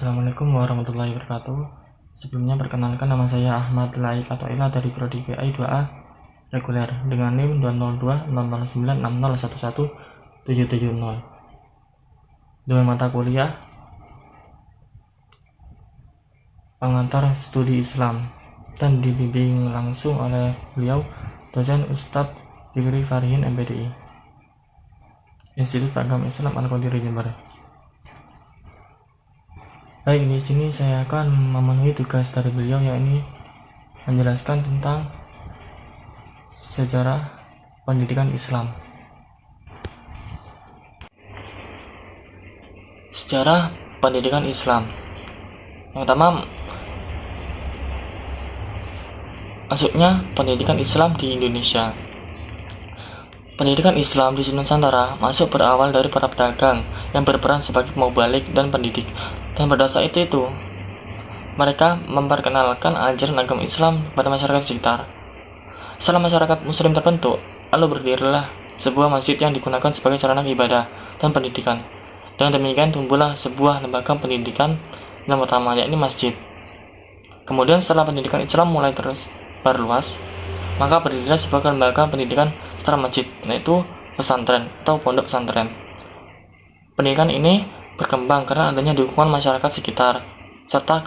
Assalamualaikum warahmatullahi wabarakatuh. Sebelumnya perkenalkan, nama saya Ahmad Laik atau Ila dari Prodi BI 2A reguler dengan NIM 202000960111770 dengan mata kuliah pengantar studi Islam dan dibimbing langsung oleh beliau dosen Ustadz Fikri Farihin MPDI Institut Agama Islam Al-Qadiri Jember. Baik, di sini saya akan memenuhi tugas dari beliau, yakni menjelaskan tentang sejarah pendidikan Islam. Sejarah pendidikan Islam. Yang pertama, masuknya pendidikan Islam di Indonesia. Pendidikan Islam di Nusantara masuk berawal dari para pedagang yang berperan sebagai pemubalik dan pendidik. Dan pada saat itu, mereka memperkenalkan ajaran agama Islam pada masyarakat sekitar. Setelah masyarakat Muslim terbentuk, lalu berdirilah sebuah masjid yang digunakan sebagai sarana ibadah dan pendidikan. Dengan demikian tumbuhlah sebuah lembaga pendidikan yang pertama, yakni masjid. Kemudian setelah pendidikan Islam mulai terus berluas, maka berdirilah sebuah lembaga pendidikan setelah masjid, yaitu pesantren atau pondok pesantren. Pendidikan ini berkembang karena adanya dukungan masyarakat sekitar serta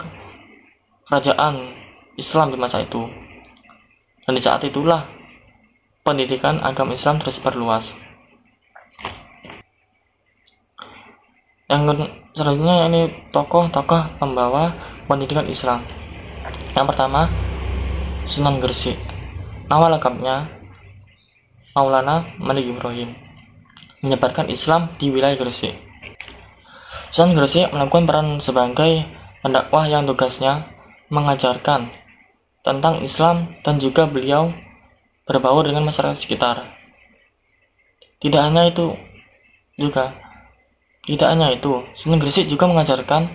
kerajaan Islam di masa itu. Dan di saat itulah pendidikan agama Islam terus berluas. Yang selanjutnya ini tokoh-tokoh pembawa pendidikan Islam. Yang pertama, Sunan Gresik. Nama lengkapnya Maulana Malik Ibrahim, menyebarkan Islam di wilayah Gresik. Sunan Gresik melakukan peran sebagai pendakwah yang tugasnya mengajarkan tentang Islam dan juga beliau berbaur dengan masyarakat sekitar. Tidak hanya itu, Sunan Gresik juga mengajarkan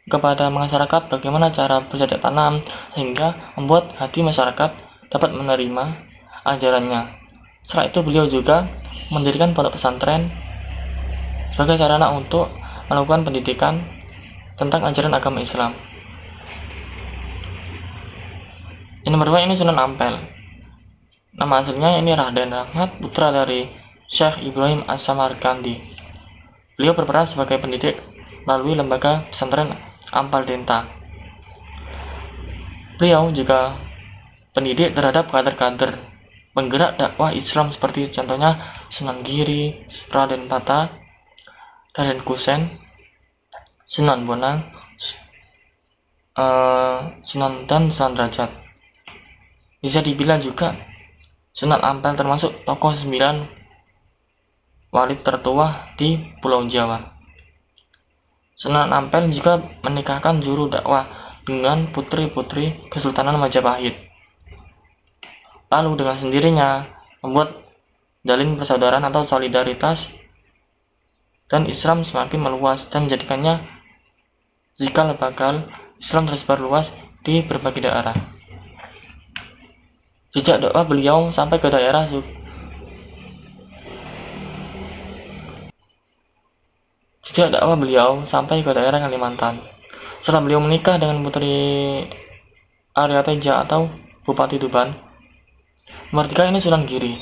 kepada masyarakat bagaimana cara bercocok tanam sehingga membuat hati masyarakat dapat menerima ajarannya. Setelah itu beliau juga mendirikan pondok pesantren sebagai sarana untuk melakukan pendidikan tentang ajaran agama Islam. Yang nomor 2 ini Sunan Ampel. Nama aslinya ini Raden Rahmat, putra dari Syekh Ibrahim As-Samarkandi. Beliau berperan sebagai pendidik melalui lembaga pesantren Ampel Denta. Beliau juga pendidik terhadap kader-kader penggerak dakwah Islam seperti contohnya Sunan Giri, Raden Pata, Raden Kusen, Sunan Bonang, Sunan Derajat. Bisa dibilang juga Sunan Ampel termasuk tokoh 9 wali tertua di Pulau Jawa. Sunan Ampel juga menikahkan juru dakwah dengan putri-putri Kesultanan Majapahit. Lalu dengan sendirinya membuat jalin persaudaraan atau solidaritas, dan Islam semakin meluas dan menjadikannya cikal bakal Islam tersebar luas di berbagai daerah. Jejak dakwah beliau sampai ke daerah Kalimantan. Setelah beliau menikah dengan Putri Arya Teja atau Bupati Tuban. Nomor 3 ini Sunan Giri.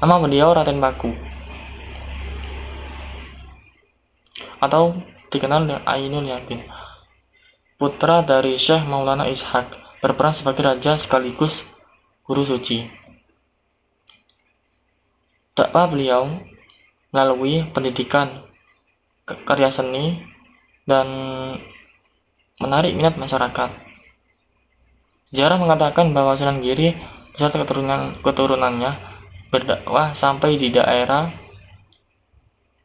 Nama beliau Raden Paku atau dikenal dengan Ainul Yakin, putra dari Syekh Maulana Ishaq, berperan sebagai raja sekaligus guru suci. Dakwah beliau melalui pendidikan, karya seni, dan menarik minat masyarakat. Sejarah mengatakan bahwa Sunan Giri beserta keturunannya berdakwah sampai di daerah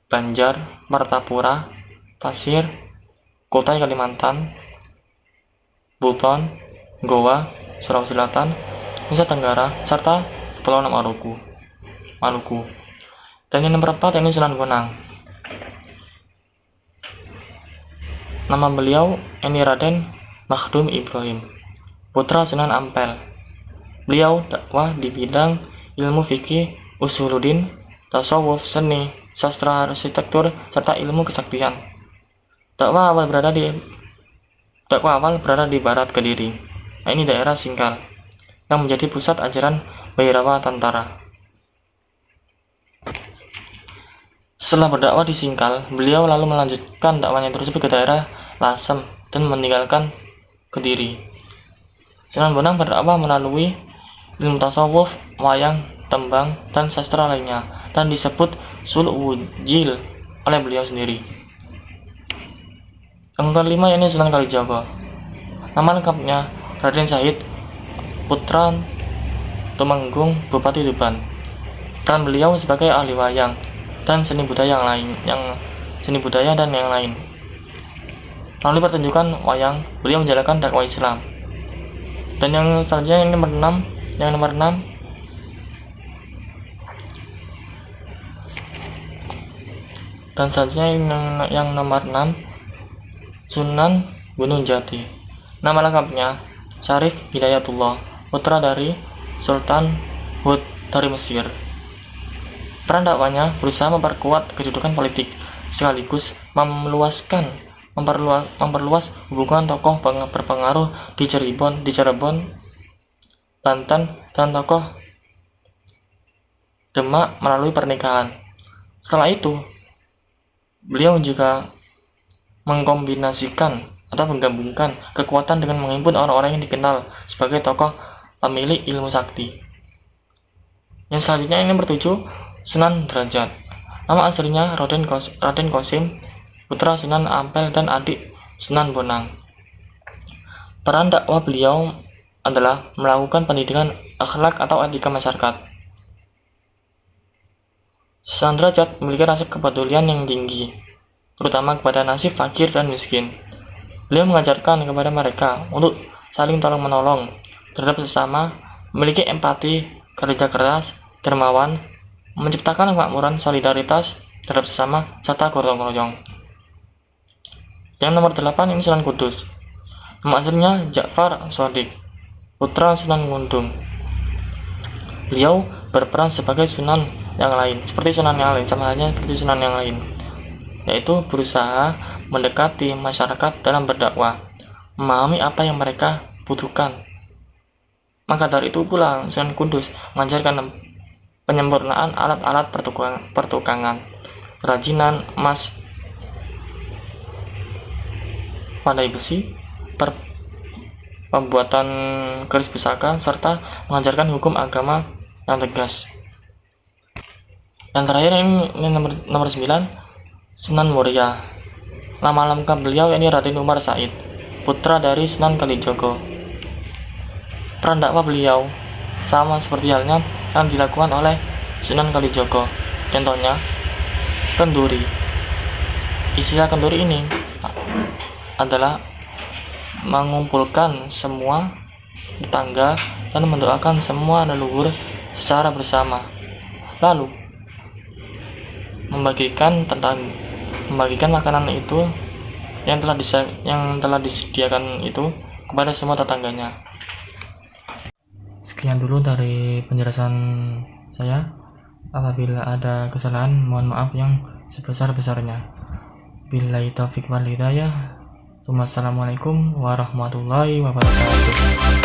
Banjar, Martapura, Pasir, Kutai Kalimantan, Buton, Goa, Sulawesi Selatan, Nusa Tenggara, serta Kepulauan Maluku. Dan yang nomor 4 ini Sunan Bonang. Nama beliau ini Raden Makhdum Ibrahim, putra Sunan Ampel. Beliau dakwah di bidang ilmu fikih, usuluddin, tasawuf, seni, sastra, arsitektur, serta ilmu kesaktian. Dakwah awal berada di dakwah awal berada di barat Kediri. Nah, ini daerah Singkal yang menjadi pusat ajaran Bhairawa Tantara. Setelah berdakwah di Singkal, beliau lalu melanjutkan dakwahnya tersebut ke daerah Lasem dan meninggalkan Kediri. Sunan Bonang berdakwah melalui ilmu tasawuf, wayang, tembang, dan sastra lainnya, dan disebut Sul Wujil oleh beliau sendiri. Yang kelima ini Sunan Kalijaga. Nama lengkapnya Raden Said Putra Tumenggung, Bupati Tuban. Peran beliau sebagai ahli wayang dan seni budaya dan yang lain. Melalui pertunjukan wayang, beliau menjalankan dakwah Islam. Dan yang selanjutnya yang nomor 6 dan selanjutnya yang nomor 6 Sunan Gunung Jati. Nama lengkapnya Syarif Hidayatullah, putra dari Sultan Hud dari Mesir. Peran dakwahnya berusaha memperkuat kedudukan politik sekaligus memperluas hubungan tokoh berpengaruh di Cirebon, Banten, dan tokoh Demak melalui pernikahan. Setelah itu, beliau juga mengkombinasikan atau menggabungkan kekuatan dengan menghimpun orang-orang yang dikenal sebagai tokoh pemilik ilmu sakti. Yang selanjutnya ini nomor 7, Sunan Derajat. Nama aslinya Raden Qasim, putra Sunan Ampel dan adik Sunan Bonang. Peran dakwah beliau adalah melakukan pendidikan akhlak atau etika masyarakat. Sunan Derajat memiliki rasa kepedulian yang tinggi, terutama kepada nasib fakir dan miskin. Beliau mengajarkan kepada mereka untuk saling tolong-menolong terhadap sesama, memiliki empati, kerja keras, dermawan, menciptakan kemakmuran, solidaritas terhadap sesama, serta gotong royong. Yang nomor 8 ini Sunan Kudus. Nama aslinya Ja'far Shadiq, putra Sunan Ngundung. Beliau berperan sebagai sunan yang lain, sama halnya seperti sunan yang lain, yaitu berusaha mendekati masyarakat dalam berdakwah, memahami apa yang mereka butuhkan. Maka dari itu pula Sunan Kudus mengajarkan penyempurnaan alat-alat pertukangan, kerajinan emas, pandai besi, pembuatan keris pusaka, serta mengajarkan hukum agama yang tegas. Yang terakhir ini nomor 9, Sunan Muria. Nama lengkap beliau ini Raden Umar Said, putra dari Sunan Kalijaga. Peran dakwah beliau sama seperti halnya yang dilakukan oleh Sunan Kalijaga. Contohnya, kenduri. Istilah kenduri ini adalah mengumpulkan semua tetangga dan mendoakan semua leluhur secara bersama, lalu membagikan makanan itu yang telah disediakan itu kepada semua tetangganya. Sekian dulu dari penjelasan saya. Apabila ada kesalahan, mohon maaf yang sebesar-besarnya. Billahi taufiq wal hidayah. Wassalamualaikum warahmatullahi wabarakatuh.